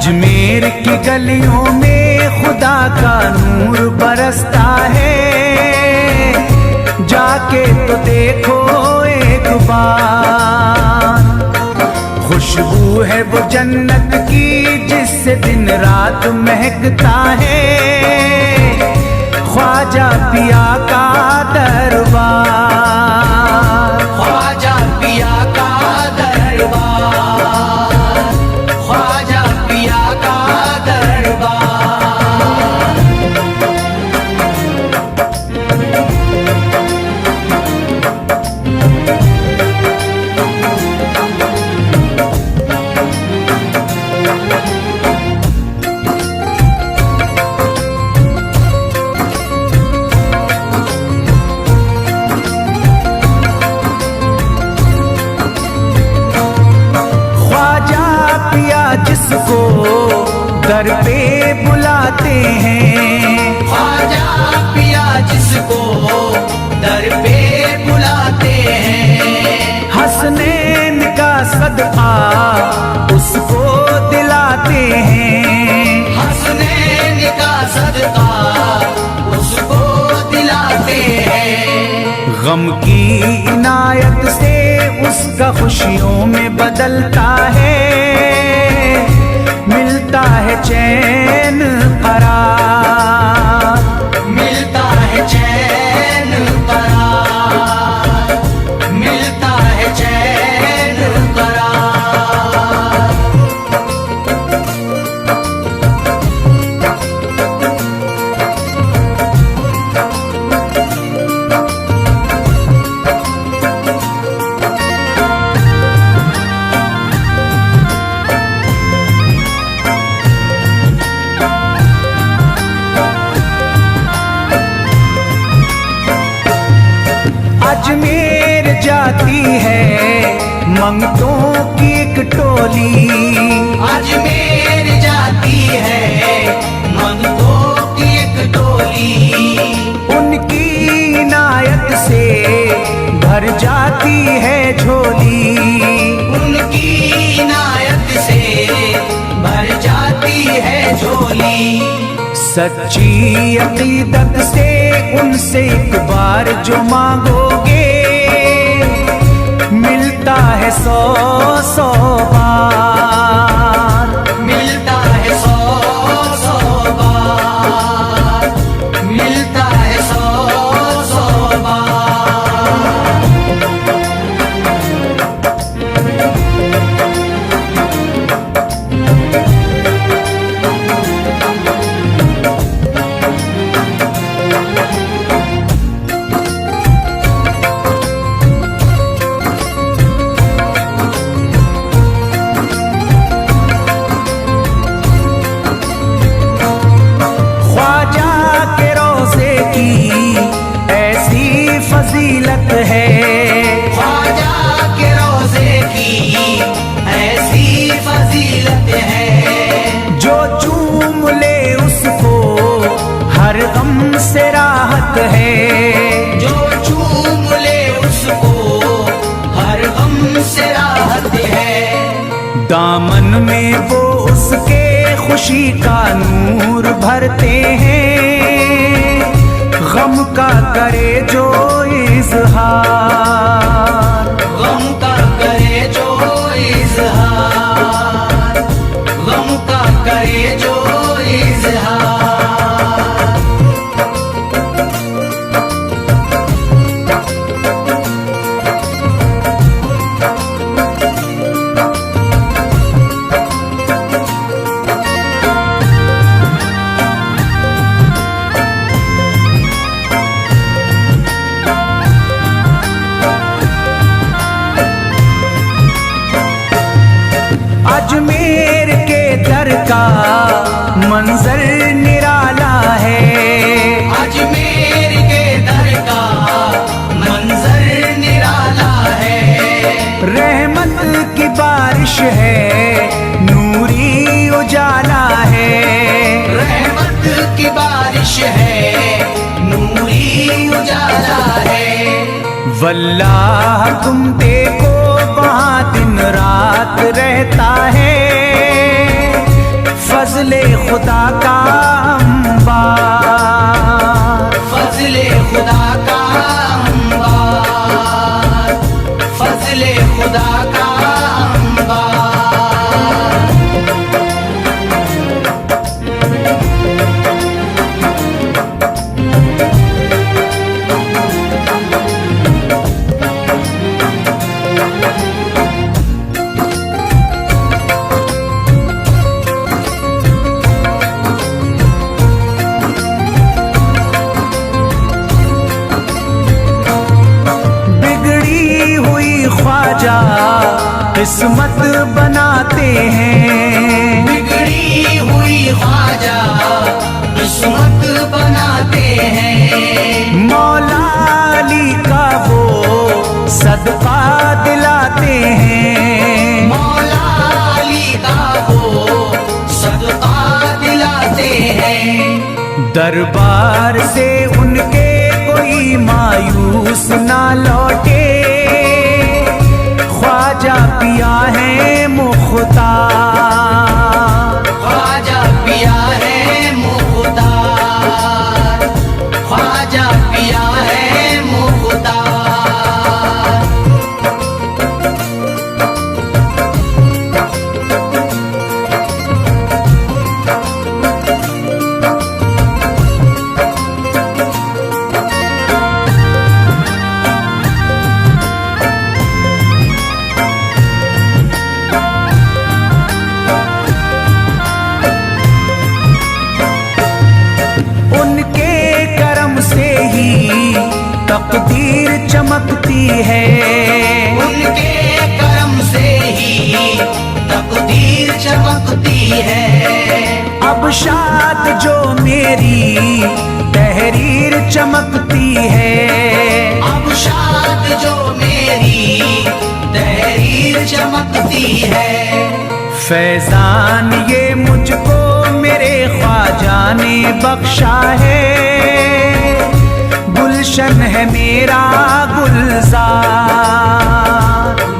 अजमेर की गलियों में खुदा का नूर बरसता है, जाके तो देखो एक बार। खुशबू है वो जन्नत की जिससे दिन रात महकता है, ख्वाजा पिया का दरबार, ख्वाजा पिया का दरबार, ख्वाजा पिया का दरबार। जिसको दर पे बुलाते हैं, ख्वाजा पिया जिसको दर पे बुलाते हैं, हसनैन का सदका उसको दिलाते हैं, हसनैन का सदका उसको दिलाते हैं। गम की इनायत से उसका खुशियों में बदलता है, मिलता है चैन करार, मिलता है चैन करार, मिलता है चैन करार। अजमेर जाती है मंगतों की एक टोली, अजमेर जाती है मंगतों की एक टोली, उनकी इनायत से भर जाती है झोली, उनकी इनायत से भर जाती है झोली। सच्ची अकीदत से उनसे एक बार जो मांगोगे, मिलता है 100 बार, मिलता है 100 बार, मिलता है 100 बार। फजीलत है, ख्वाजा के रोज़े की ऐसी फजीलत है, जो चूम ले उसको हर गम से राहत है, जो चूम ले उसको हर गम से राहत है। दामन में वो उसके खुशी का नूर भरते हैं, गम का करे जो इज़हार, गम का करे जो इज़हार, गम का करे जो इज़हार। अजमेर के दर का मंजर निराला है, अजमेर के दर का मंजर निराला है, रहमत की बारिश है नूरी उजाला है, रहमत की बारिश है नूरी उजाला है। वल्लाह तुम देखो वहाँ दिन रात रहता है, फजले खुदा का अंबार, फजले खुदा का अंबार, फजले खुदा का अंबार। ख्वाजा किस्मत बनाते हैं, बिगड़ी हुई ख्वाजा किस्मत बनाते हैं। मौला अली का वो सदका दिलाते हैं, मौला अली का वो सदका दिलाते हैं। दरबार से उनके कोई मायूस ना लौटे, ख्वाजा पिया है मुख्तार, ख्वाजा पिया है मुख्तार, ख्वाजा पिया है मुख्तार। तकदीर चमकती है, उनके करम से ही तकदीर चमकती है। अब शाद जो मेरी तहरीर चमकती है, अब शाद जो मेरी तहरीर चमकती है। फैजान ये मुझको मेरे ख्वाजा ने बख्शा है, गुलशन है मेरा गुलजार,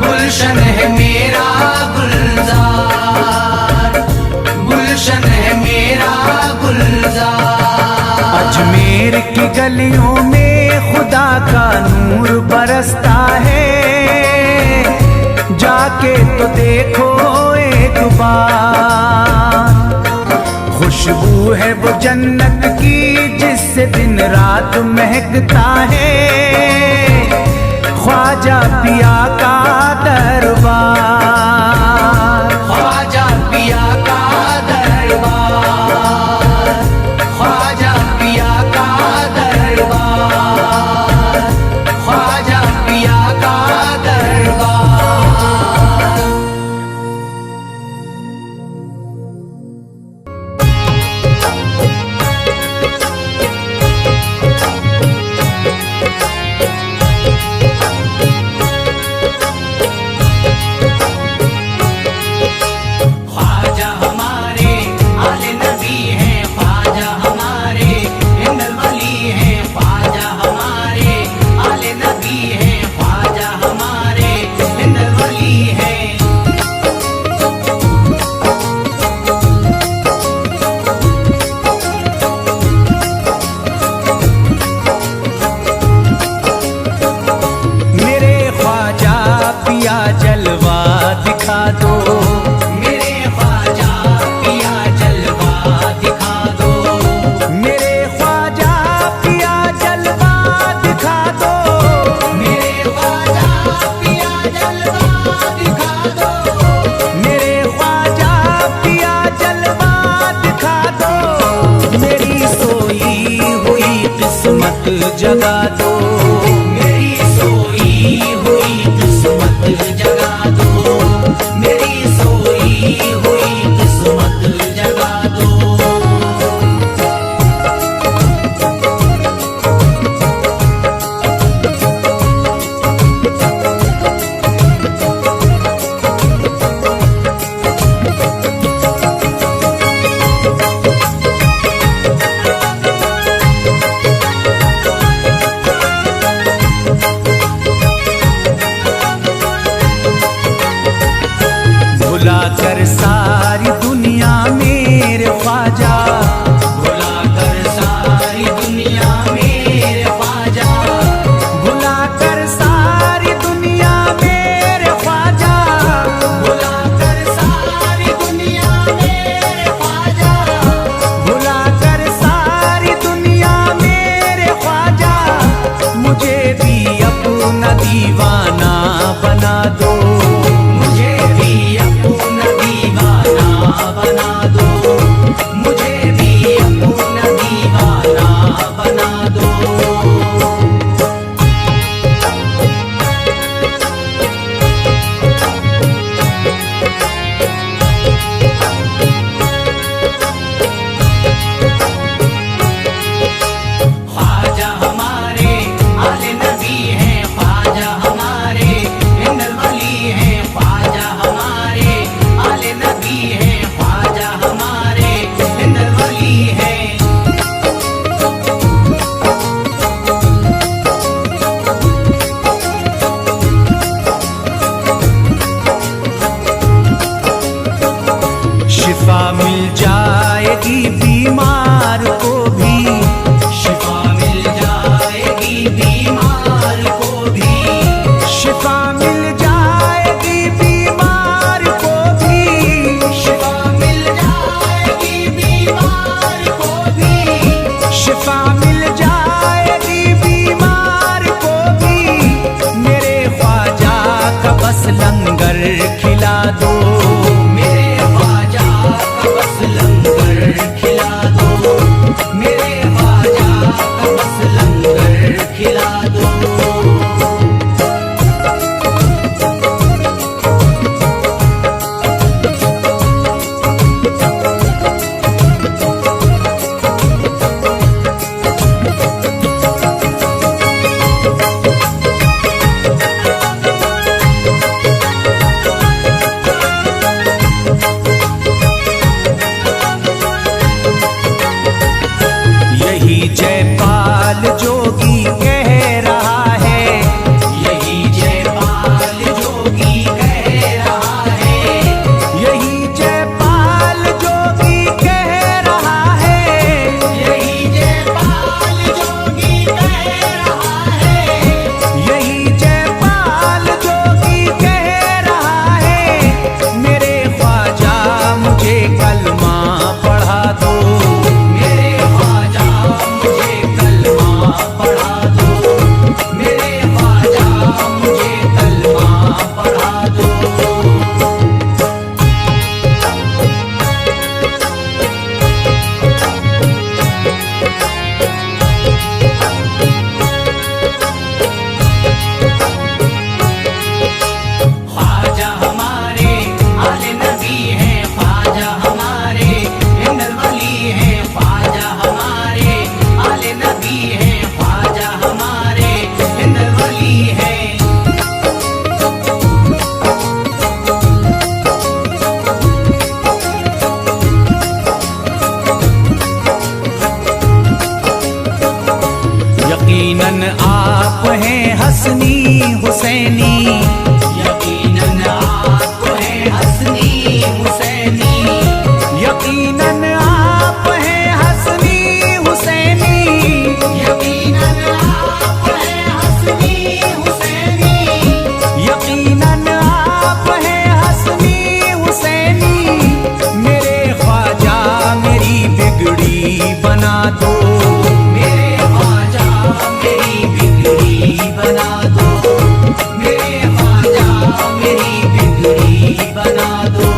गुलशन है मेरा गुलजार, गुलशन है मेरा गुलजार। अजमेर की गलियों में खुदा का नूर बरसता है, जाके तो देखो एक बार। खुशबू है वो जन्नत की जिससे दिन रात महकता है, ख्वाजा पिया का दरबार, ख्वाजा पिया का दरबार, ख्वाजा पिया का दरबार, ख्वाजा पिया का दरबार। मेरे ख्वाजा, भुला कर सारी दुनिया मेरे ख्वाजा, भुला कर सारी दुनिया मेरे ख्वाजा, भुला कर सारी दुनिया मेरे ख्वाजा, मुझे भी अपना दीवाना बना दो, मुझे भी अपना दीवाना बना दो, मुझे भी अपना दीवाना बना दो। ख्वाजा हमारे आले नबी हैं, ख्वाजा हमारे इंदर वली हैं, ख्वाजा हमारे आले नबी हैं, ख्वाजा हमारे इंदर वली हैं। शिफा मिल जाएगी बीमार को भी, शिफा मिल जाएगी बीमार को भी, शिफा मिल जाएगी बीमार को भी, शिफा मिल जाएगी बीमार को भी, शिफा मिल जाएगी बीमार को भी, मेरे ख्वाजा का बस लंगर खिला दो, मेरे ख्वाजा का बस लंगर खिला दो, मेरे ख्वाजा का बस लंगर खिला दो। यही जयपाल जोगी कह रहा है, यही जयपाल जोगी कह रहा है, यही जयपाल जोगी कह रहा है, यही जयपाल जोगी कह रहा है, यही जयपाल जोगी कह रहा है, मेरे ख्वाजा मुझे कलमा पढ़ा दो, मेरे ख्वाजा मुझे कलमा पढ़ा दो, मेरे ख्वाजा मुझे कलमा पढ़ा दो। ख्वाजा हमारे आले नबी हैं, ख्वाजा हमारे इंदर वली हैं, ख्वाजा हमारे आले नबी हैं, ख्वाजा हमारे इंदर वली हैं। यकीनन आप हैं हसनी हुसैनी, यकीनन आप हैं हसनी हुसैनी, यकीनन आप हैं हसनी हुसैनी, यकीनन आप हैं हसनी हुसैनी, यकीनन आप हैं हसनी हुसैनी, मेरे ख्वाजा मेरी बिगड़ी बना दो, मेरे ख्वाजा मेरी बिगड़ी बना दो, मेरे ख्वाजा मेरी बिगड़ी बना दो।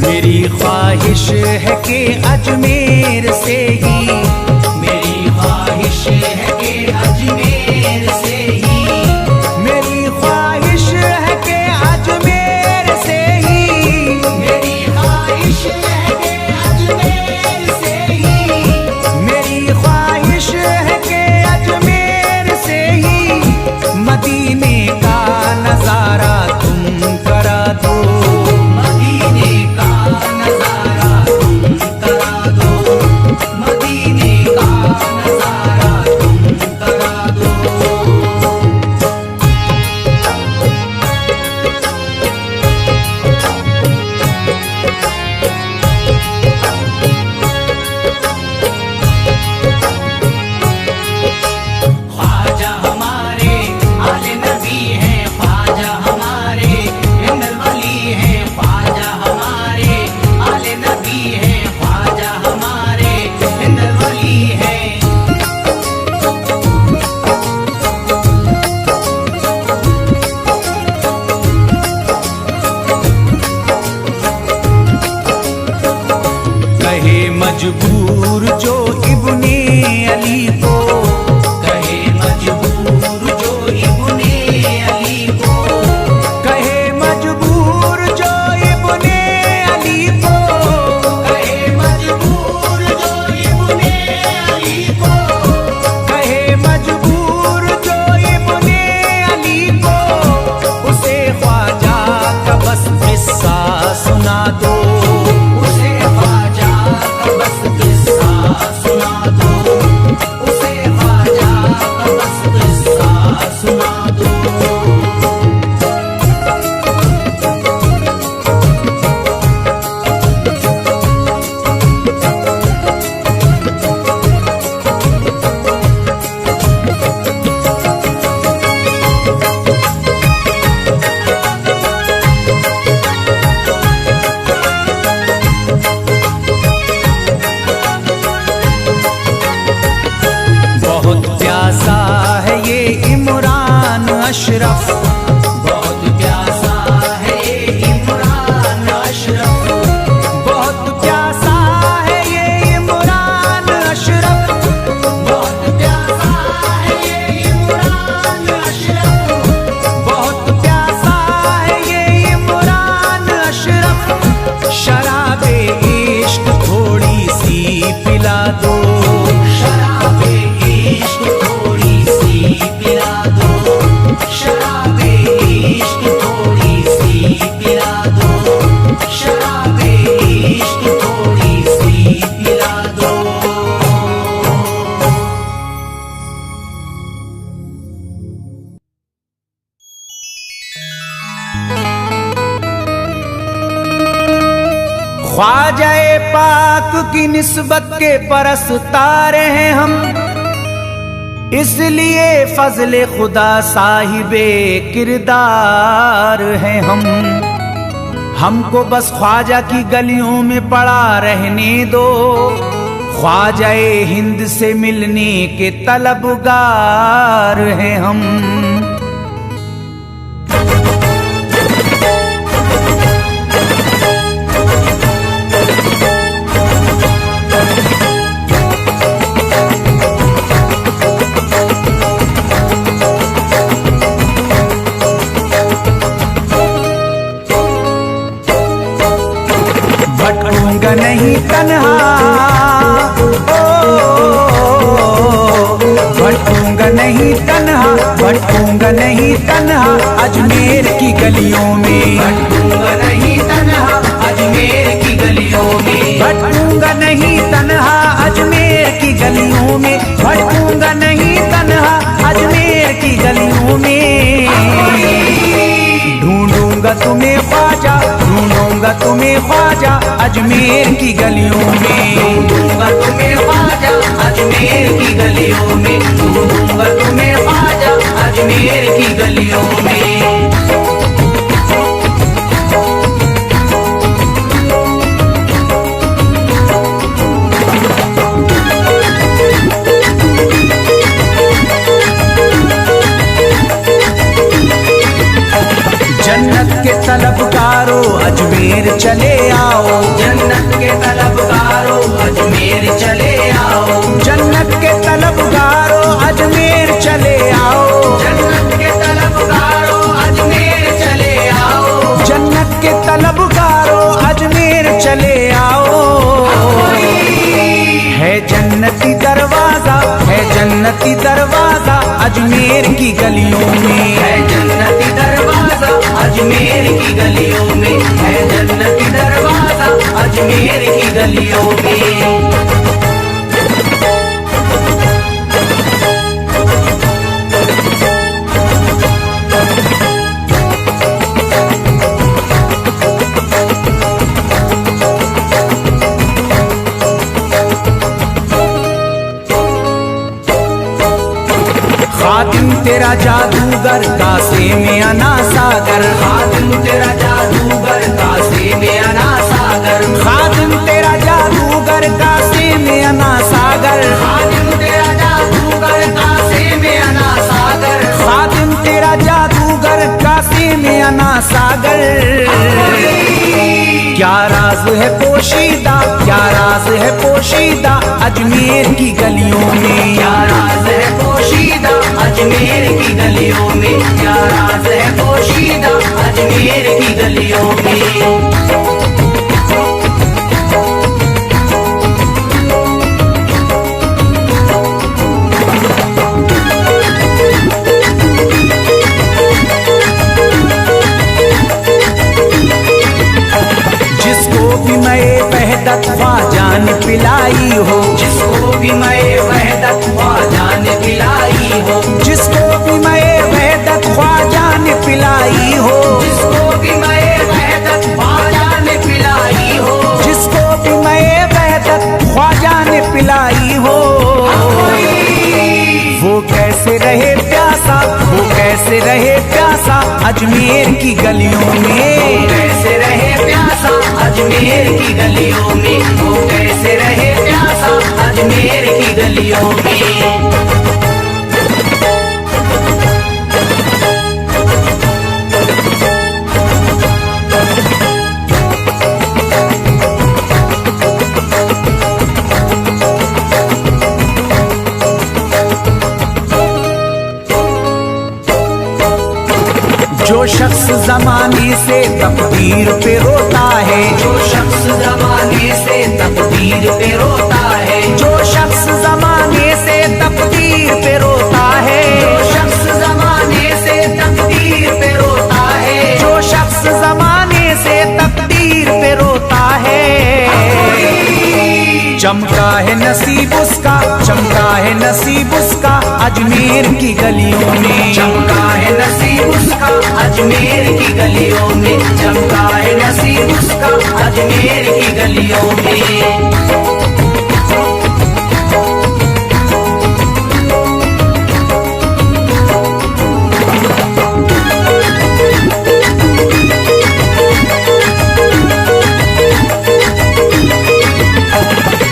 मेरी ख्वाहिश है कि अजमेर से ही, मेरी ख्वाहिश है कि अजमेर से ही, मेरी ख्वाहिश है कि अजमेर से ही, मेरी ख्वाहिश है कि अजमेर से ही, मेरी ख्वाहिश है कि अजमेर से ही मदीने का नज़ारा मजबूर जो इब्ने अली को, कहे मजबूर जो इब्ने अली को, कहे मजबूर जो इब्ने अली को, कहे मजबूर जो इब्ने अली को, कहे मजबूर जो इब्ने अली को, उसे ख्वाजा का बस किस्सा सुना दो, उसे ख्वाजा का बस किस्सा सुना दो, उसे ख्वाजा का बस किस्सा सुना दो। बहुत प्यासा है ये इमरान अशरफ, बहुत प्यासा है ये इमरान अशरफ, बहुत प्यासा है ये इमरान अशरफ, बहुत प्यासा है ये इमरान अशरफ, बहुत प्यासा है ये इमरान अशरफ, शराबे इश्क थोड़ी सी पिला दो, शराबे इश्क थोड़ी सी पिला दो, शराबे इश्क थोड़ी सी पिला दो, शराबे इश्क थोड़ी सी पिला दो। ख्वाजाए पाक की निस्बत के परस्तार हैं हम, इसलिए फजले खुदा साहिबे किरदार हैं हम। हमको बस ख्वाजा की गलियों में पड़ा रहने दो, ख्वाजाए हिंद से मिलने के तलबगार हैं हम। भटकूंगा नहीं तन्हा, भटकूंगा नहीं तन्हा, भटकूंगा नहीं तन्हा अजमेर की गलियों में, भटकूंगा नहीं तन्हा अजमेर की गलियों में, भटकूंगा नहीं तन्हा अजमेर की गलियों में, भटकूंगा नहीं तन्हा अजमेर की गलियों में। ढूंढूंगा तुम्हें ख्वाजा, ढूंढूंगा तुम्हें ख्वाजा अजमेर की गलियों में, ढूंढूंगा तुम्हें ख्वाजा अजमेर की गलियों में, ढूंढूंगा तुम्हें ख्वाजा अजमेर की गलियों में। जन्नत के तलबगारों अजमेर चले आओ, जन्नत के तलबगारों अजमेर चले आओ, जन्नत के तलबगारों अजमेर चले आओ, जन्नत के तलबगारों अजमेर चले आओ, जन्नत के तलबगारों अजमेर चले आओ। है जन्नती दरवाजा, है जन्नती दरवाजा अजमेर की गलियों में, है जन्नती दरवाजा अजमेर की गलियों में, है जन्नती दरवाजा अजमेर की गलियों में। खातिम तेरा जादूगर कासे में अना सागर, खातिम तेरा जादूगर कासे में अना सागर, खातिम तेरा जादूगर कासे में अना सागर, खातिम तेरा जादूगर कासे में अना सागर, खातिम तेरा जादूगर कासे में अना सागर। क्या राज है पोशीदा, क्या राज है पोशीदा अजमेर की गलियों में, क्या राज है पोशीदा अजमेर की गलियों में, क्या राज है पोशीदा अजमेर की गलियों में। भी मैं वहदत ख्वाजा ने पिलाई हो, जिसको भी मैं वहदत ख्वाजा ने पिलाई हो, जिसको भी मैं वहदत ख्वाजा ने पिलाई हो, जिसको भी मैं वहदत ख्वाजा ने पिलाई हो, जिसको भी मैं वहदत ख्वाजा ने पिलाई हो, वो कैसे रहे प्यासा, वो कैसे रहे प्यासा अजमेर की गलियों में, कैसे रहे प्यासा अजमेर की गलियों में, वो कैसे रहे प्यासा अजमेर की गलियों में। जो शख्स जमाने से तकदीर पे रोता है, जो शख्स जमाने से तकदीर पे रोता है, जो शख्स जमाने से तकदीर पे रोता है, जो शख्स जमाने से तकदीर पे रोता है, जो शख्स जमाने से तकदीर पे रोता है, चमका है नसीब उसका, चमका है नसीब उसका अजमेर की गलियों में, चमका है नसीब उसका अजमेर की गलियों में, चमका है नसीब उसका अजमेर की गलियों में।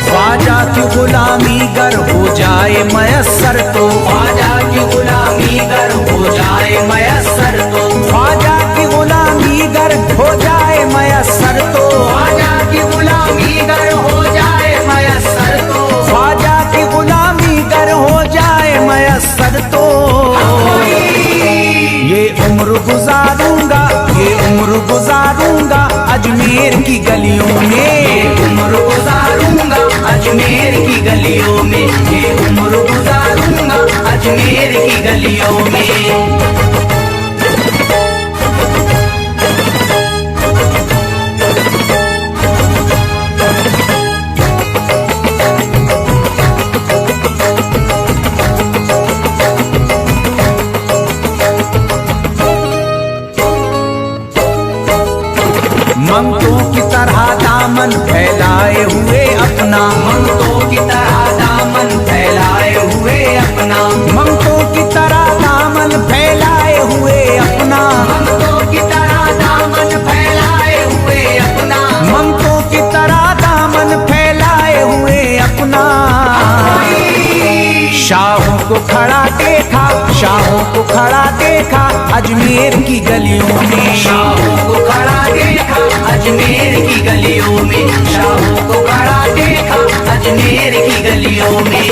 ख्वाजा की गुलामी गर हो जाए मयस्सर तो, ख्वाजा की गुलामी गर हो जाए मयस्सर तो, ख्वाजा की गुलामी गर हो जाए मयस्सर तो, ख्वाजा की गुलामी गर हो जाए मयस्सर तो, ख्वाजा की गुलामी गर हो जाए मयस्सर तो, ये उम्र गुजारूंगा, ये उम्र गुजारूंगा अजमेर की गलियों में, उम्र गुजारूंगा अजमेर की गलियों में, ये उम्र गुजारूंगा अजमेर की गलियों में। मंगतों की तरह दामन फैलाए हुए अपना, मंगतों की तरह दामन फैलाए हुए अपना, मंगतों की तरह दामन फैलाए हुए अपना, मंगतों की तरह दामन फैलाए हुए अपना, मंगतों की तरह दामन फैलाए हुए अपना, शाहों को खड़ा देखा, शाहों को खड़ा देखा अजमेर की गलियों में, शाहों को खड़ा देखा अजमेर की गलियों में, शाहों को खड़ा देखा अजमेर की गलियों में।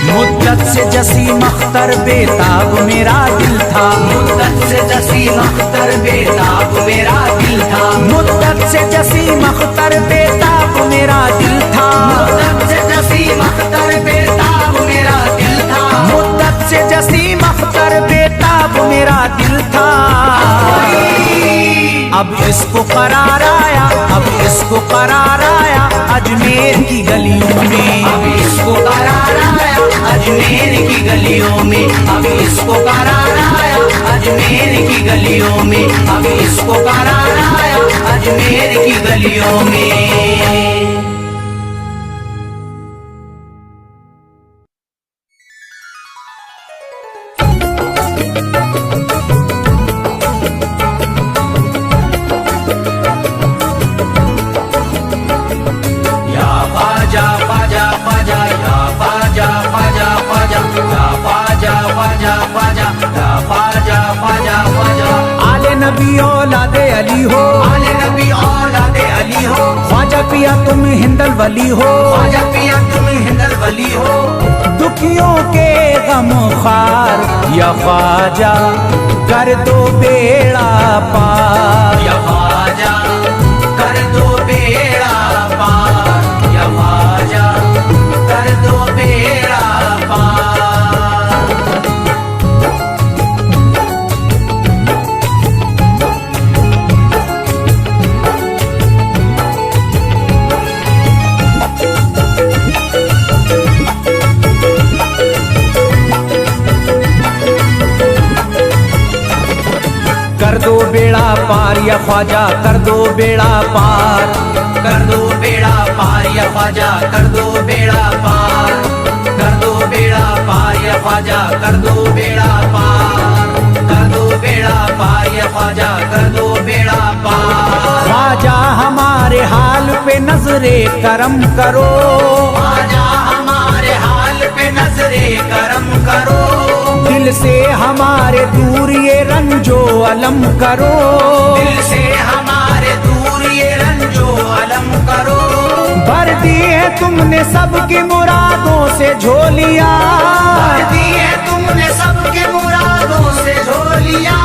मुद्दत से जसीम अख्तर बेताब मेरा दिल था, मुद्दत से जसीम अख्तर बेताब मेरा दिल था, मुद्दत से जसीम अख्तर बेताब मेरा दिल था, मुद्दत से जसीम अख्तर बेताब मेरा दिल था, मुद्दत से जसीम अख्तर बेताब मेरा दिल था, अब इसको करार आया, अब इसको करार आया अजमेर की गलियों में, अब इसको करार आया अजमेर की गलियों में, अब इसको करार आया अजमेर की गलियों में, अब इसको करार आया अजमेर की गलियों में। नबी औलादे अली हो, आले नबी औलादे अली हो, ख्वाजा पिया तुम हिंदल वली हो, ख्वाजा पिया तुम हिंदल वली हो, दुखियों के गम खार या ख्वाजा कर दो बेड़ा पार, या ख्वाजा कर दो बेड़ा पार, या ख्वाजा कर दो बेड़ा पार। कर दो बेड़ा पार या ख्वाजा कर दो बेड़ा पार, कर दो बेड़ा पार या ख्वाजा कर दो बेड़ा पार, कर दो बेड़ा पार या ख्वाजा कर दो बेड़ा पार, कर दो बेड़ा पार या ख्वाजा कर दो बेड़ा पार। ख्वाजा हमारे हाल पे नजरे करम करो, ख्वाजा हमारे हाल पे नजरे करम करो, दिल से हमारे दूर ये रंजो अलम करो, दिल से हमारे दूर ये रंजो अलम करो। भर दी है तुमने सबकी मुरादों से झोलियां, भर दी है तुमने सबके मुरादों से झोलियां,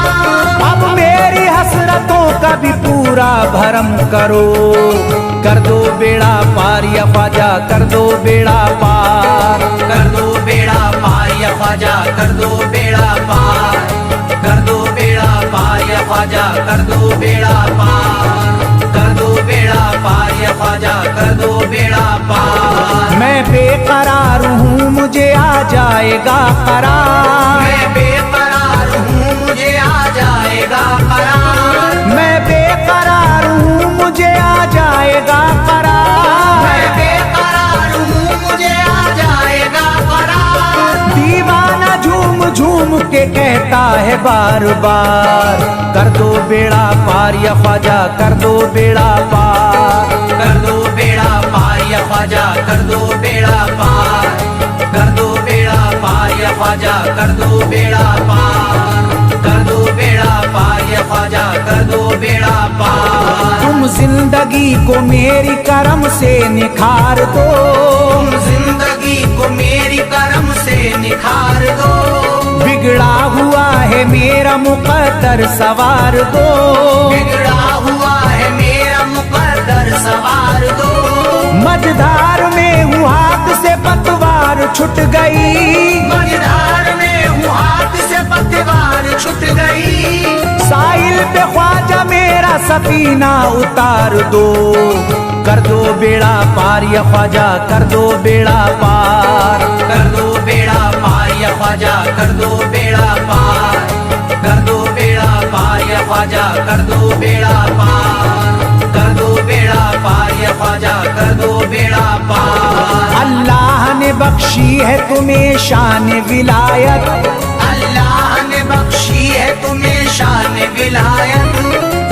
अब मेरी हसरतों का भी पूरा भरम करो, कर दो बेड़ा पार या ख्वाजा कर दो बेड़ा पार, कर दो बेड़ा पार या ख्वाजा कर दो बेड़ा पार, कर दो बेड़ा पार या ख्वाजा कर दो बेड़ा पार, कर दो बेड़ा पार या ख्वाजा कर दो बेड़ा पार। मैं बेकरार हूँ मुझे आ जाएगा करार, मैं बेकरार हूँ मुझे आ जाएगा करार, मैं बेकरार हूँ मुझे आ जाएगा करार, मैं बेकरार हूँ मुझे आ जाएगा करार। दीवाना झूम झूम के कहता है बार बार, कर दो बेड़ा पार या ख्वाजा कर दो बेड़ा पार, कर दो बेड़ा पार या ख्वाजा कर दो बेड़ा पार, कर दो बेड़ा पार या ख्वाजा कर दो बेड़ा पार, कर दो बेड़ा पार या ख्वाजा कर दो बेड़ा पार। तुम जिंदगी को मेरी करम से निखार दो, तुम जिंदगी को मेरी करम से निखार दो, बिगड़ा हुआ है मेरा मुकद्दर सवार दो, बिगड़ा हुआ है मेरा मुकद्दर सवार दो। मझधार में हूँ हाथ से पतवार छुट गई, मझधार में हूँ हाथ से पतवार छूट गई, साहिल पे ख्वाजा मेरा सफीना उतार दो, कर दो बेड़ा पार या ख्वाजा कर दो बेड़ा पार, कर दो बेड़ा पार या ख्वाजा कर दो बेड़ा पार, कर दो बेड़ा पार या ख्वाजा कर दो बेड़ा पार, कर दो बेड़ा पार या ख्वाजा कर दो बेड़ा पार। अल्लाह ने बख्शी है तुम्हें शान विलायत, अल्लाह ने बख्शी है तुम्हें शान विलायत,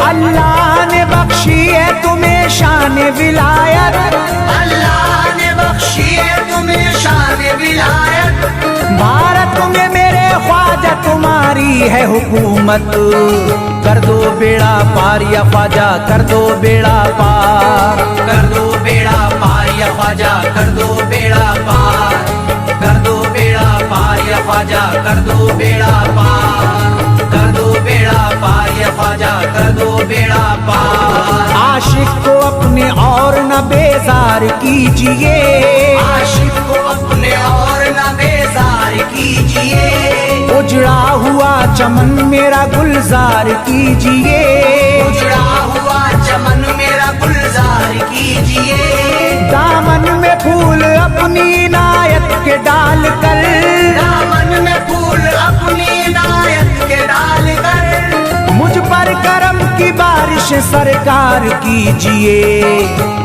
अल्लाह ने बख्शी है तुम्हें शान विलायत, अल्लाह ने बख्शी है तुम्हें शान विलायत। भारत में मेरे ख्वाजा तुम्हारी है हुकूमत, कर दो बेड़ा पार या ख्वाजा कर दो बेड़ा पार, कर दो बेड़ा पार या ख्वाजा कर दो बेड़ा पार, कर दो बेड़ा पार या ख्वाजा कर दो बेड़ा पार, कर दो बेड़ा पार या ख्वाजा कर दो बेड़ा पार। आशिक को अपने और न बेजार कीजिए, आशिक को अपने और न बेजार कीजिए, उजड़ा हुआ चमन मेरा गुलजार कीजिए, उजड़ा हुआ चमन मेरा गुलजार कीजिए, दामन में फूल अपनी इनायत के डाल कर, दामन में फूल अपनी इनायत के डाल कर, मुझ पर करम की बारिश सरकार कीजिए,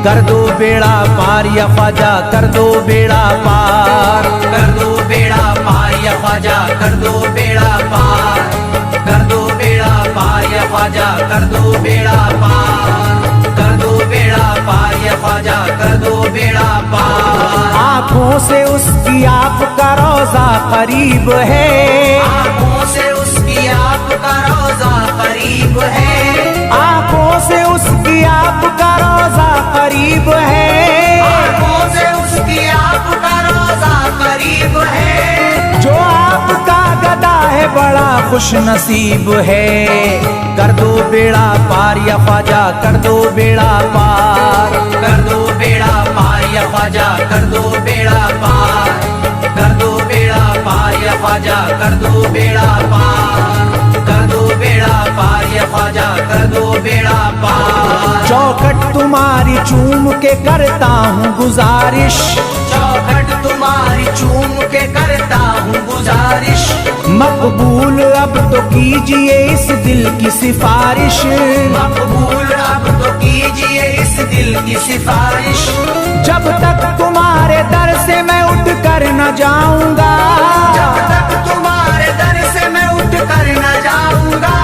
कर दो बेड़ा पार या ख्वाजा कर दो बेड़ा पार, कर दो बेड़ा पार या ख्वाजा कर दो बेड़ा पार, कर दो बेड़ा पार या ख्वाजा कर दो बेड़ा पार, कर दो बेड़ा पार या ख्वाजा कर दो बेड़ा पार। आँखों से उसकी आपका रोजा करीब है, आँखों से उसकी आपका रोजा करीब करीब है, आंखों से उसकी आपका रोजा करीब है, आंखों से उसकी आपका रोजा करीब है। जो आपका गदा है बड़ा खुश नसीब है। कर दो बेड़ा पार या ख्वाजा, कर दो बेड़ा पार, कर दो बेड़ा पार या ख्वाजा, कर दो बेड़ा पार, कर दो बेड़ा पार या ख्वाजा, कर दो बेड़ा पार, कर दो बेड़ा पार या ख्वाजा, कर दो बेड़ा पार। चौखट तुम्हारी चूम के करता हूँ गुजारिश, चौखट तुम्हारी चूम के करता हूँ गुजारिश, मकबूल अब तो कीजिए इस दिल की सिफारिश, मकबूल अब तो कीजिए इस दिल की सिफारिश। जब तक तुम्हारे दर से मैं उठ कर न जाऊंगा, जब तक तुम्हारे दर से मैं उठ कर न जाऊंगा,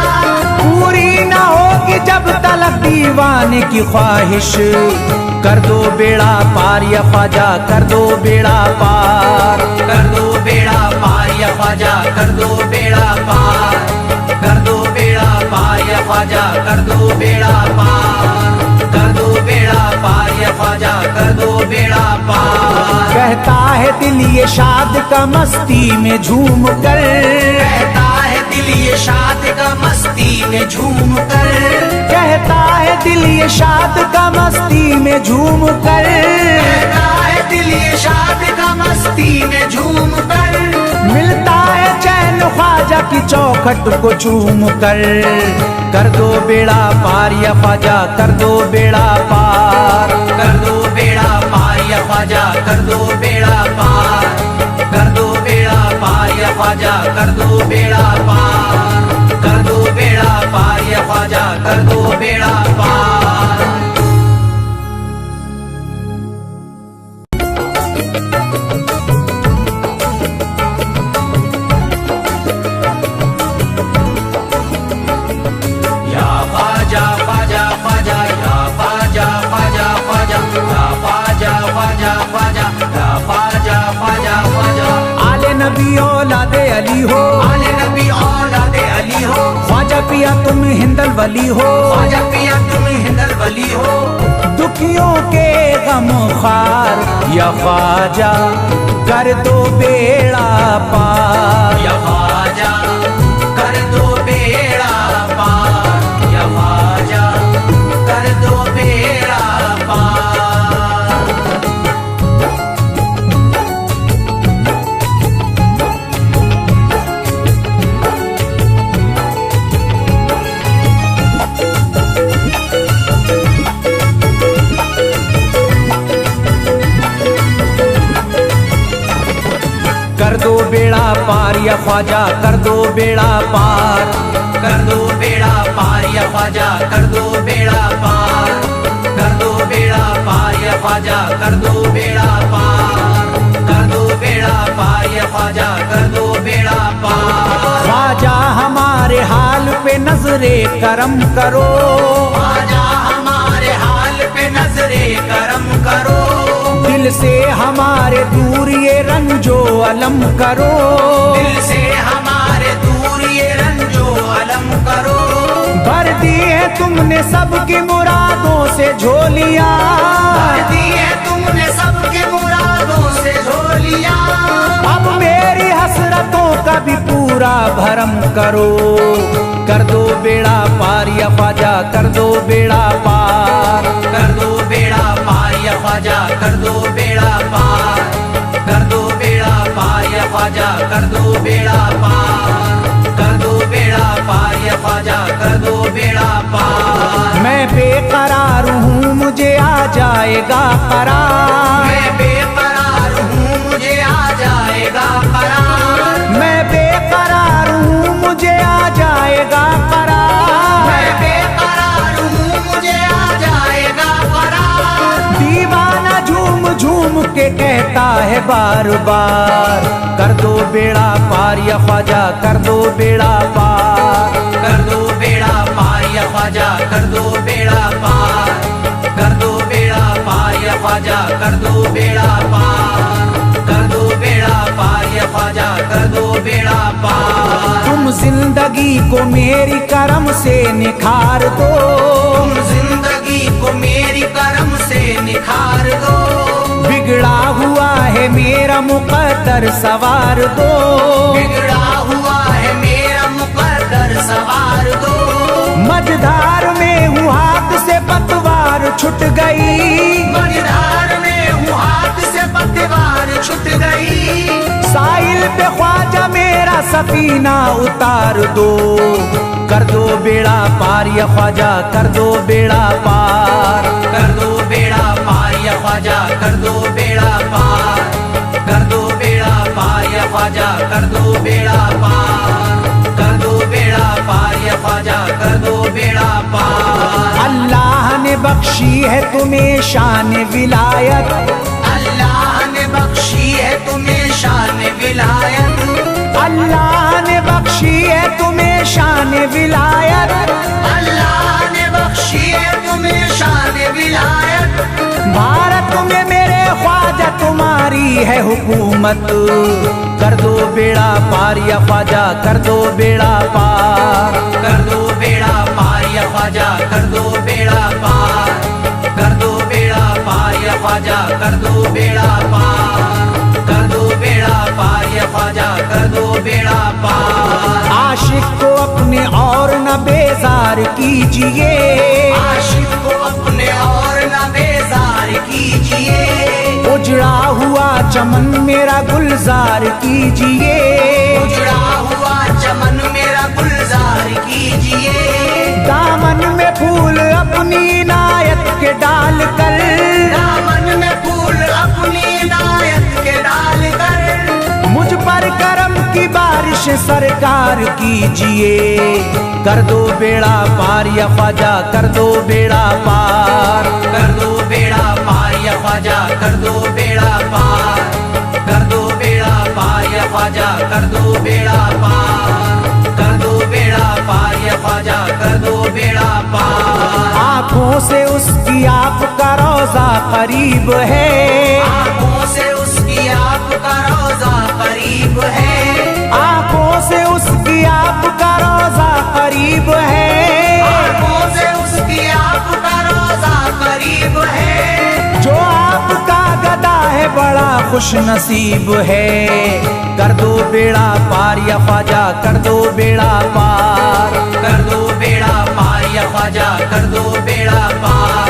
पूरी न होगी जब तलक दीवाने की ख्वाहिश। कर दो बेड़ा पार या ख्वाजा, कर दो बेड़ा पार, कर दो बेड़ा पार या ख्वाजा, कर दो बेड़ा पार, कर दो बेड़ा पार या ख्वाजा, कर दो बेड़ा पार, कर दो बेड़ा पार या ख्वाजा, कर दो बेड़ा पार। कहता है दिल ये शाद का मस्ती में झूम कर, कहता है दिल ये शाद का मस्ती में झूम कर, कहता है दिल ये शाद का मस्ती में झूम कर, कहता है दिल ये शाद का मस्ती में झूम कर। मिलता है चैन ख्वाजा की चौखट को चूम कर दो बेड़ा पार या ख्वाजा, कर दो बेड़ा पार, कर दो बेड़ा पार या ख्वाजा, कर दो बेड़ा पार, कर दो बेड़ा पार या ख्वाजा, कर दो बेड़ा पार, कर दो बेड़ा पार या ख्वाजा, कर दो बेड़ा पार। या ख्वाजा ख्वाजा ख्वाजा, या ख्वाजा ख्वाजा ख्वाजा, या ख्वाजा ख्वाजा ख्वाजा, या ख्वाजा ख्वाजा ख्वाजा। आले नबी औलादे अली हो, आले नबी औलादे अली हो, ख्वाजा पिया तुम हिंदल वली हो, ख्वाजा पिया तुम हिंदल वली हो। दुखियों के गम खार या ख्वाजा, कर दो बेड़ा पार, या ख्वाजा कर दो बेड़ा पार, या ख्वाजा कर दो बेड़ा पार। कर दो बेड़ा पार या ख्वाजा, कर दो बेड़ा पार, कर दो बेड़ा पार या ख्वाजा, कर दो बेड़ा पार, कर दो बेड़ा पार या ख्वाजा, कर दो बेड़ा पार, कर दो बेड़ा पार या ख्वाजा, कर दो बेड़ा पार। ख्वाजा हमारे हाल पे नजरे करम करो, ख्वाजा हमारे हाल पे नजरे करम करो, दिल से हमारे दूर ये रंजो अलम करो, दिल से हमारे दूर ये रंजो अलम करो। भर दी है तुमने सबकी मुरादों से झोलियां, भर दी है तुमने सबके मुरादों से झोलियां। अब मेरी हसरतों का भी पूरा भरम करो। कर दो बेड़ा पार या ख्वाजा, कर दो बेड़ा पार, कर दो बेड़ा पार या ख्वाजा, कर दो बेड़ा पार, कर दो बेड़ा पार या ख्वाजा, कर दो बेड़ा पार, कर दो बेड़ा पार या ख्वाजा, कर दो बेड़ा पार। मैं बेकरार हूँ मुझे आ जाएगा करार, मैं बेकरार हूँ मुझे आ जाएगा करार, मैं बेकरार हूँ मुझे आ जाएगा करार, मैं बेकरार हूँ मुझे आ जाएगा करार। दीवाना झूम झूम के कहता है बार बार, कर दो बेड़ा पार या ख्वाजा, कर दो बेड़ा पार, कर दो बेड़ा पार या ख्वाजा, कर दो बेड़ा पार, कर दो बेड़ा पार या ख्वाजा, कर दो बेड़ा पार, कर दो बेड़ा पार या ख्वाजा, कर दो बेड़ा पार। तुम जिंदगी को मेरी करम से निखार दो, तुम जिंदगी को मेरी करम से निखार दो। बिगड़ा हुआ है मेरा मुकद्दर सवार दो, बिगड़ा हुआ है मेरा मुकद्दर सवार दो। मझधार में हूँ हाथ से पतवार छूट गई, मझधार में हूँ हाथ से पतवार छूट गई। साहिल पे ख्वाजा मेरा सफीना उतार दो, कर दो बेड़ा पार या ख्वाजा कर दो बेड़ा पार, कर दो बेड़ा पार या ख्वाजा कर दो बेड़ा पार, कर दो बेड़ा पार या ख्वाजा कर दो बेड़ा पार, कर दो बेड़ा पार या ख्वाजा कर दो बेड़ा पार। अल्लाह ने बख्शी है तुम्हें शान विलायत, अल्लाह ने बख्शी है तुम्हें शान विलायत, अल्लाह ने बख्शी है तुम्हें शान विलायत, अल्लाह ने बख्शी है तुम्हें शान विलायत। भारत में मेरे ख्वाजा तुम्हारी है हुकूमत, कर दो बेड़ा पार या ख्वाजा कर दो बेड़ा पार, कर दो बेड़ा पार या ख्वाजा कर दो बेड़ा पार, कर दो बेड़ा पार या ख्वाजा कर दो बेड़ा पार, कर दो बेड़ा पार या ख्वाजा कर दो बेड़ा पार। आशिक को अपने और न बेजार कीजिए, आशिक को अपने और न बेजार कीजिए, उजड़ा हुआ चमन मेरा गुलजार कीजिए, उजड़ा हुआ चमन मेरा गुलजार कीजिए। दामन में फूल अपनी इनायत के डाल कर, दामन में फूल अपनी इनायत के डाल कर, मुझ पर करम की बारिश सरकार कीजिए, कर दो बेड़ा पार या ख्वाजा कर दो बेड़ा पार, कर दो बेड़ा पार या ख्वाजा कर दो बेड़ा पार, कर दो बेड़ा पार या ख्वाजा कर दो बेड़ा पार, कर दो बेड़ा पार या ख्वाजा कर दो बेड़ा पार। आँखों से उसकी आपका रोजा करीब है, आँखों से उसकी आपका रोजा करीब है, आँखों से उसकी आपका रोजा करीब है, आँखों से उसकी आपका रोजा करीब है। जो आपका गदा है बड़ा खुश नसीब है, कर दो बेड़ा पार या ख्वाजा कर दो बेड़ा पार, कर दो बेड़ा पार या ख्वाजा कर दो बेड़ा पार,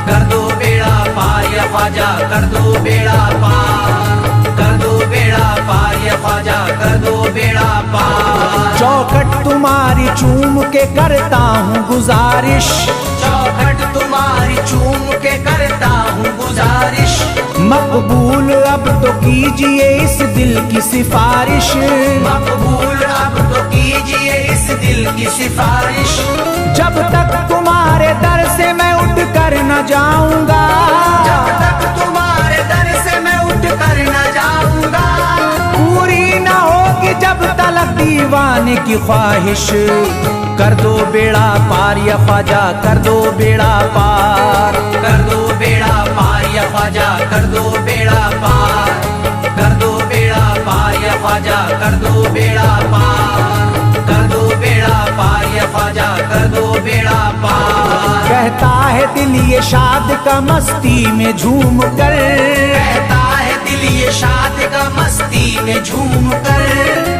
कर दो बेड़ा पार या ख्वाजा कर दो बेड़ा पार, कर दो बेड़ा पार या ख्वाजा कर दो बेड़ा पार। चौखट तुम्हारी चूम के करता हूँ गुजारिश, चौखट तुम्हारी चूम के करता हूँ गुजारिश, मकबूल अब तो कीजिए इस दिल की सिफारिश, मकबूल अब तो कीजिए इस दिल की सिफारिश। जब तक तुम्हारे दर से मैं उठ कर न जाऊंगा, जब तक तुम्हारे दर से मैं उठ कर न जाऊंगा, पूरी न होगी जब तलक दीवाने की ख्वाहिश, कर दो बेड़ा पार या ख्वाजा कर दो बेड़ा पार, कर दो बेड़ा पार या ख्वाजा कर दो बेड़ा पार, कर दो बेड़ा पार या ख्वाजा कर दो बेड़ा पार, कर दो बेड़ा पार या ख्वाजा कर दो बेड़ा पार। कहता है दिल ये शाद का मस्ती में झूम कर, कहता है दिल ये शाद का मस्ती में झूम कर,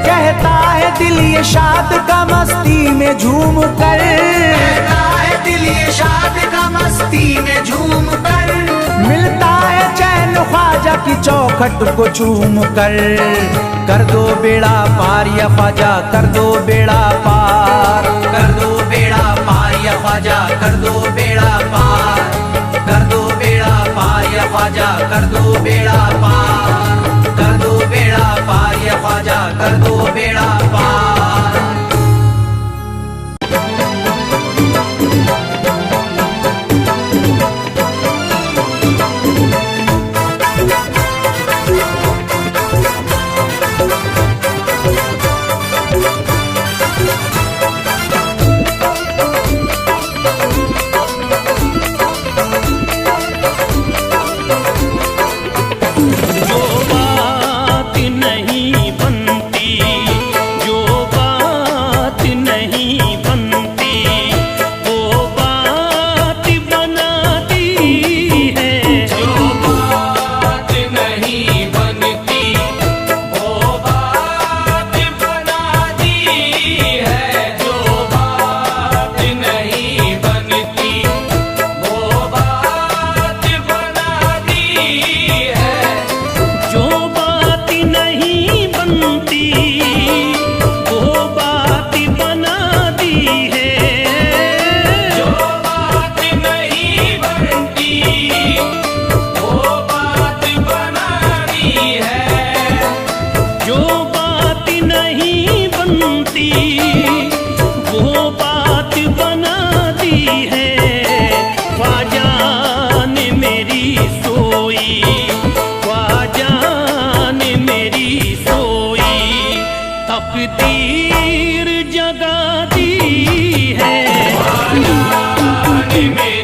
कहता है दिल ये शाद का मस्ती में झूम कर, कहता है दिल ये शाद का मस्ती में झूम कर, मिलता है चैन ख्वाजा की चौखट को चूम कर दो बेड़ा पार या ख्वाजा कर दो बेड़ा पार, कर दो बेड़ा पार या ख्वाजा कर दो बेड़ा पार, कर दो बेड़ा पार या ख्वाजा कर दो बेड़ा पार, कर दो बेड़ा पार या ख्वाजा कर दो बेड़ा पार।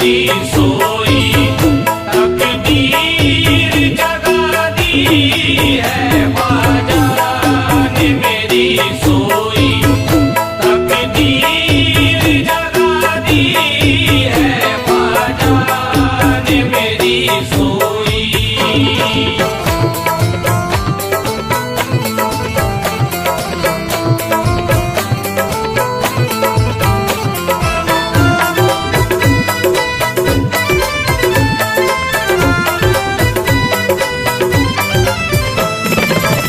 मेरी सोई, तकदीर जगा दी है ख्वाजा ने मेरी सोई, तकदीर जगा दी है ख्वाजा ने मेरी सोई।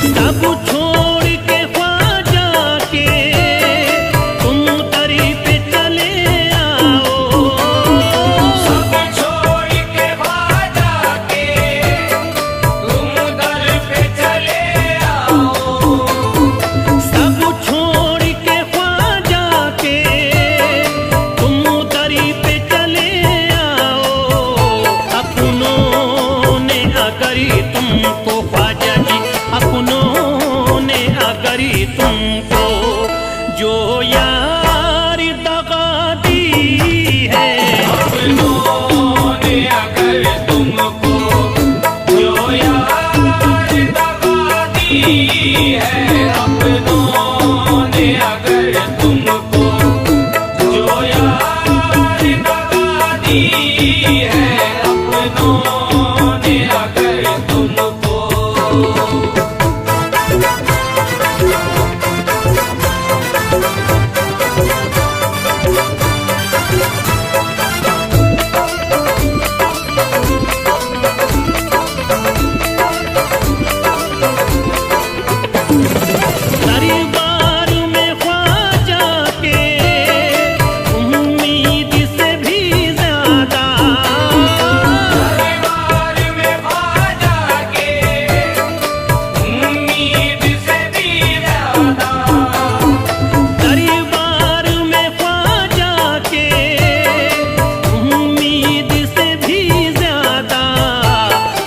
सब छोड़ के ख्वाजा के तुम दरी पे चले आओ, सब छोड़ के ख्वाजा के तुम दर पे चले आओ, सब छोड़ के ख्वाजा के तुम दरी पे चले आओ। अपनों ने अगर तुमको ख्वाजा जी, अपनों ने अगर तुमको जो यार दगा दी है, अपनों ने अगर तुमको जो यार दगा दी है, अपनों ने अगर तुमको जो यार दगा दी है, अपनों ने अगर तुमको दरबार में ख्वाजा के उम्मीद से भी ज्यादा, दरबार में ख्वाजा के उम्मीद से भी ज्यादा, दरबार में ख्वाजा के उम्मीद से भी ज्यादा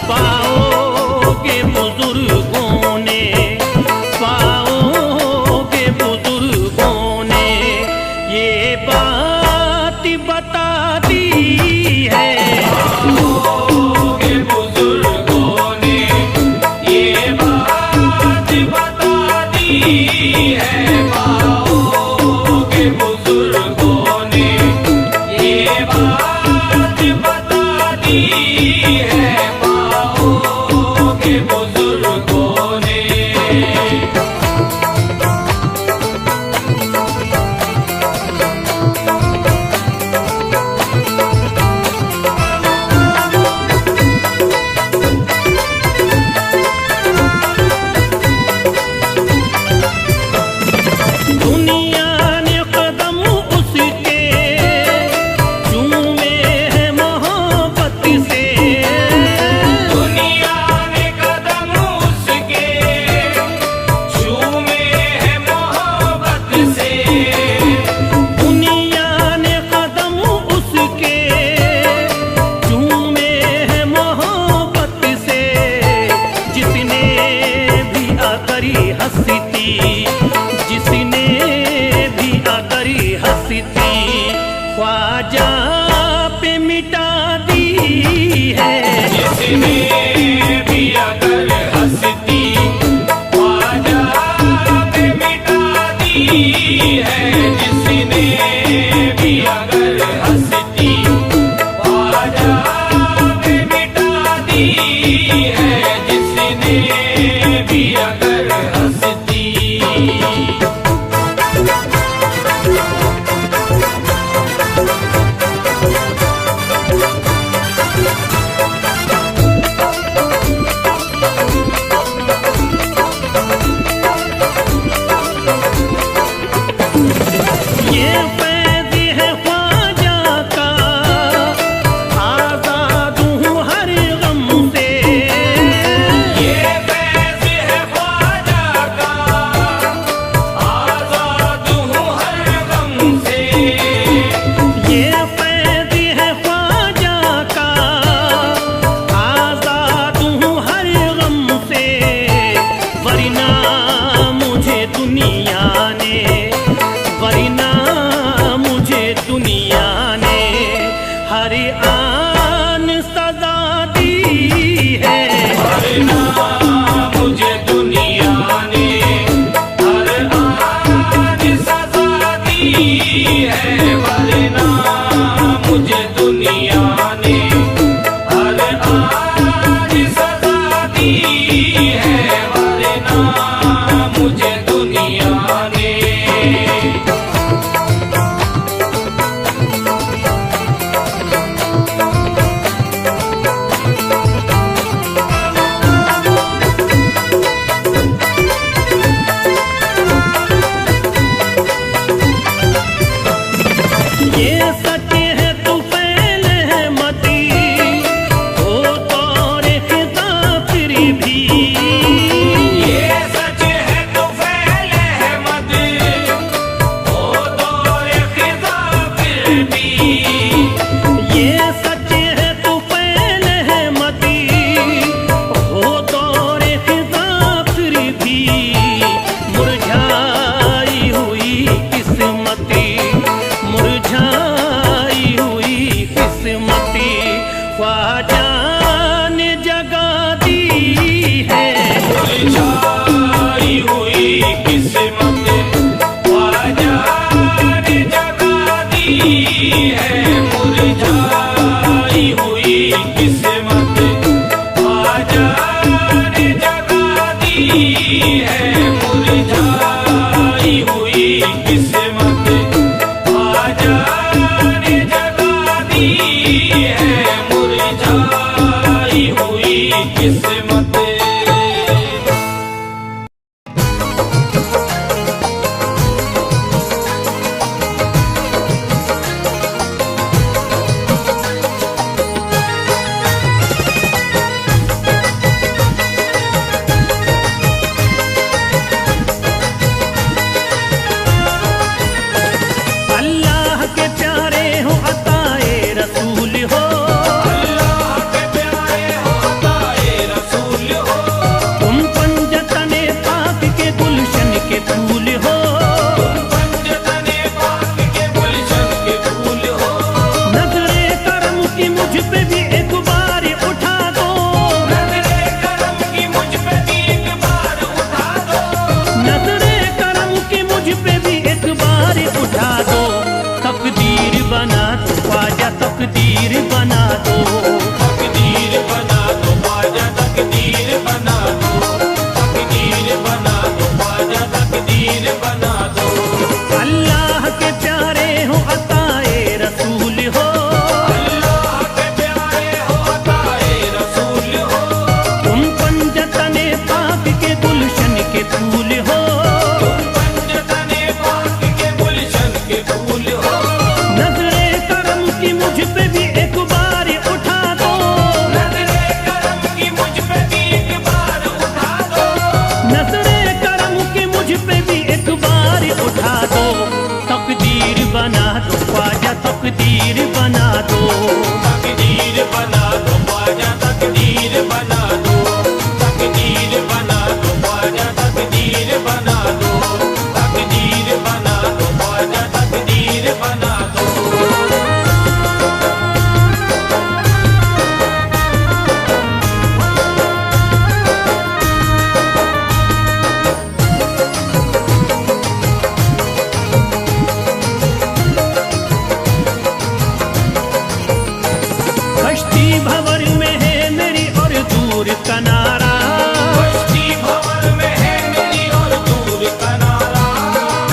पाओगे बुजुर्गों ने, पाओगे बुजुर्गों ने ये बात बता दी है। के बुजुर्गों ने ये बात बता दी है, पाओ के बुजुर्गों ने ये बात बता दी है, पाओ के बुजुर्गों ने। दुनिया ने कदम उसके चूमे हैं मोहब्बत से, दुनिया ने कदम उसके चूमे हैं मोहब्बत से, दुनिया ने कदम उसके चूमे हैं मोहब्बत से। जिसने भी आकरी हंसती, जिसने भी आकरी हंसती ख्वाजा पे मिटा दी है। जिसने भी अगर हंसती ख्वाजा पे मिटा दी है, जिसने भी अगर हंसती ख्वाजा पे मिटा दी है, जिसने भी अगर हंसती। हर आन सजा दी है। वरना मुझे दुनिया ने हर आन सजा दी है। वरना मुझे दुनिया ने हर आन सजा दी है। वरना मुझे दुनिया ने ये सच है तू फैल है मती हो तो रेखता फिर भी। ये सच है तो फैल है मत हो दौर खिज़ा फिर भी। ये सच है तू फैल है मती हो तो रेखता फिर भी। मुरझाई हुई किस्मती मुरझाई हुई किस्मती ख्वाजा ने जगा दी है। मुरझाई हुई किस्मत ख्वाजा ने जगा दी है। मुरझाई हुई किस्मत ख्वाजा ने जगा दी है। मुरझाई हुई किस्मत ख्वाजा ने जगा दी है। मुरझाई हुई किस्मत अल्लाह के प्यारे हो अताए रसूल हो। अल्लाह के प्यारे हो अताए रसूल हो। तुम पंजतने पाक के गुलशन के फूल हो। पंजतने पाक के गुलशन के फूल हो। नजरे करम की मुझ पे भी एक बार उठा दो। नज़रे करम की मुझ पे भी एक बार उठा दो। नजरे करम की मुझ पे भी एक बार उठा दो। तकदीर बना दो ख्वाजा तकदीर बना दो। तकदीर बना दो ख्वाजा तकदीर बना दो। तकदीर बना दो ख्वाजा तकदीर बना दो। अल्लाह के प्यारे हो अताए रसूल हो। अल्लाह के प्यारे हो अताए रसूल हो। तुम पंजतने पाक के गुलशन के फूल हो। पंजतने पाक के गुलशन के फूल हो। नजरे करम की मुझ पे भी एक बार उठा दो। नज़रे करम की मुझ पे भी एक बार उठा दो। नजरे करम की मुझ पे भी एक बार उठा दो। तकदीर बना दो ख्वाजा तकदीर बना दो। तकदीर बना दो ख्वाजा तकदीर बना दो। तकदीर बना दो ख्वाजा तकदीर बना दो। तकदीर बना दो ख्वाजा तकदीर बना दो। कश्ती भंवर में है मेरी और दूर कनारा। कश्ती भंवर में है मेरी और दूर कनारा।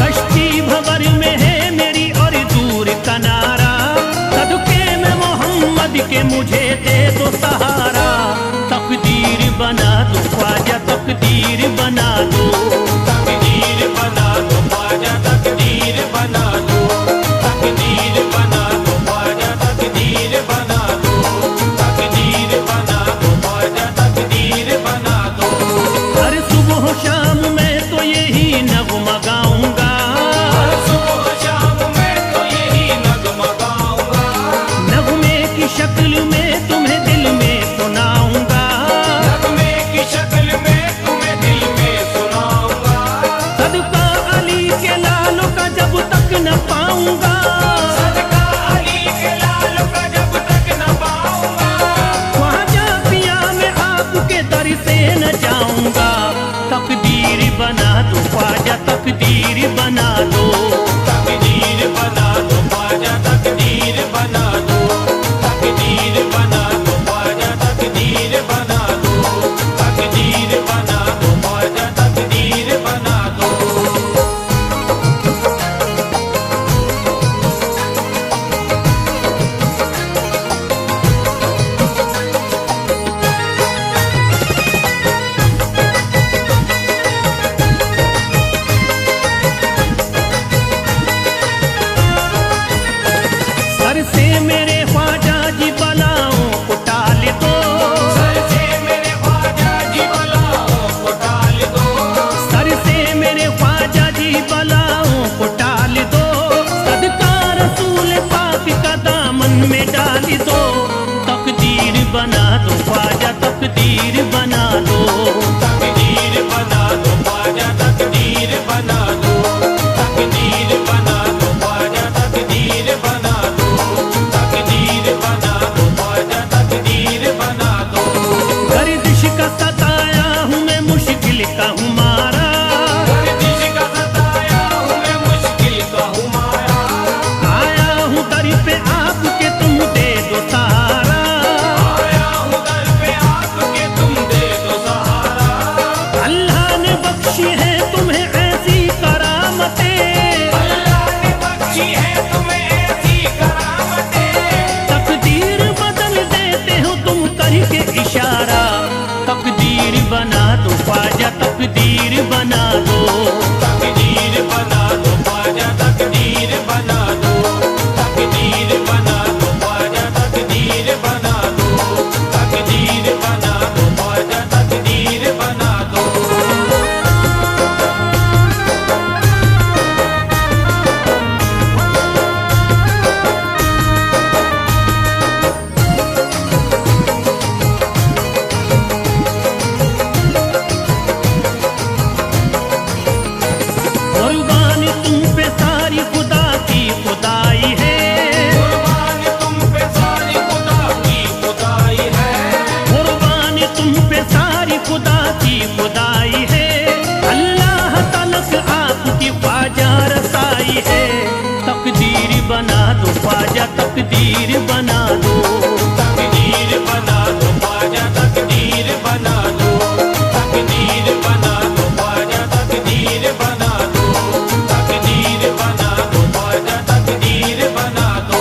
कश्ती भंवर में है मेरी और दूर कनारा। सदके में मोहम्मद के मुझे दे दो सहारा। तकदीर बना दो ख्वाजा तकदीर बना दो। तकदीर बना दो ख्वाजा तकदीर बना दो। तकदीर बना दो ख्वाजा तकदीर बना दो। तकदीर बना दो ख्वाजा तकदीर बना दो। हर सुबह शाम मैं तो यही नगमा गाऊंगा। हर सुबह शाम मैं तो यही नगमा गाऊंगा। नगमे की शक्ल में तुम्हें दिल में सुनाऊंगा। नगमे की शक्ल में तुम्हें दिल में सुनाऊंगा। सदका अली के लालों का जब तक न पाऊंगा। सदका अली के लाल का जब तकदीर बना दो। तकदीर बना दो ख्वाजा, तकदीर बना दो, तकदीर बना दो ख्वाजा, तकदीर बना दो, तकदीर बना दो ख्वाजा, तकदीर बना दो। सर से मेरे ख्वाजा जी बलाओं को टाल दो। सर से मेरे ख्वाजा जी बलाओं को टाल दो, सर से मेरे ख्वाजा जी बलाओं को टाल दो। सदका रसूल पाक का दामन में डाल दो। तकदीर बना दो ख्वाजा, तकदीर बना दो। तकदीर बना दो ख्वाजा, तकदीर बना दो, तकदीर बना दो ख्वाजा, तकदीर बना दो, तकदीर बना दो ख्वाजा, तकदीर बना दो। गर्दिश का सताया हूँ मैं, मुश्किल का हूँ मारा। गर्दिश का सताया हूँ मैं, मुश्किल का हूँ मारा। आया हूँ दर पे आपके, तुम दे दो सहारा। आया हूँ दर पे आपके, तुम दे दो सहारा। अल्लाह ने बख्शी है तुम्हें ऐसी करामतें। अल्लाह ने बख्शी है तुम्हें ऐसी करामतें। तकदीर बदल देते हो तुम करके इशारा। तकदीर बना दो ख्वाजा, तकदीर बना दो। तकदीर बना दो ख्वाजा, तकदीर बना दो, तकदीर बना दो ख्वाजा, तकदीर बना दो, तकदीर बना दो ख्वाजा, तकदीर बना दो। कुर्बान तुम पे सारी खुदा की खुदाई है। कुर्बान तुम पे सारी खुदा की खुदाई है। कुर्बान तुम पे सारी खुदा की खुदाई है। अल्लाह तलक आपकी ख्वाजा रसाई है। तकदीर बना दो ख्वाजा, तकदीर बना दो। तकदीर बना दो ख्वाजा, तकदीर बना दो, तकदीर बना दो ख्वाजा, तकदीर बना दो, तकदीर बना दो ख्वाजा, तकदीर बना दो।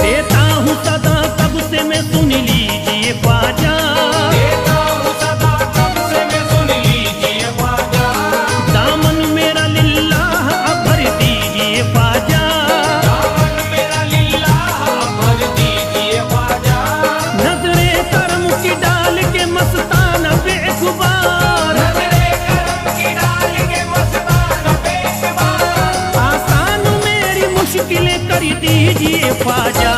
देता हूँ सदा तब से मैं, सुन लीजिए ख्वाजा। देता हूँ सदा कब से मैं, सुन लीजिए ख्वाजा। दामन मेरा लिल्लाह अब भर दीजिए ख्वाजा। दामन मेरा लिल्लाह भर दीजिए ख्वाजा। नजरे करम की डाल के मस्ताना बेखुबार। नजरे करम की डाल के मस्ताना बेशुमार। आसान मेरी मुश्किलें कर दीजिए ख्वाजा।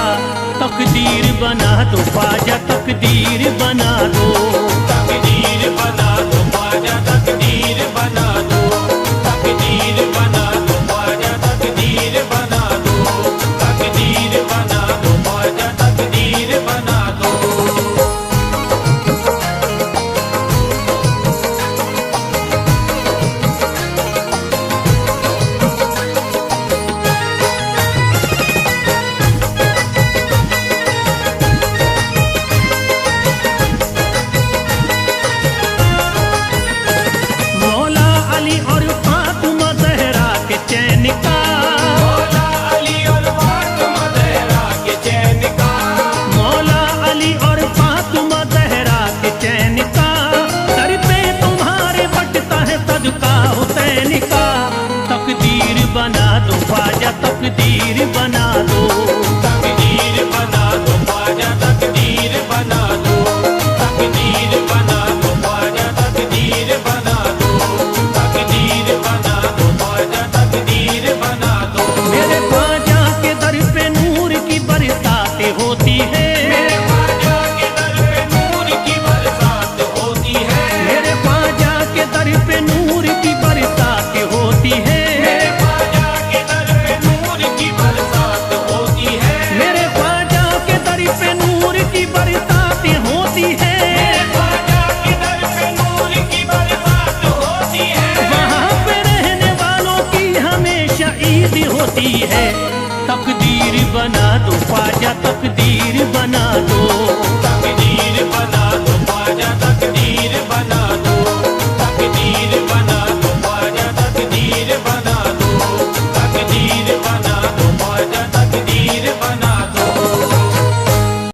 तकदीर बना दो ख्वाजा, तकदीर बना दो। तकदीर बना दो ख्वाजा, तकदीर बना दो, तकदीर बना दो ख्वाजा, तकदीर बना दो, तकदीर बना दो ख्वाजा, तकदीर बना दो। होती है। तकदीर बना दो ख्वाजा तकदीर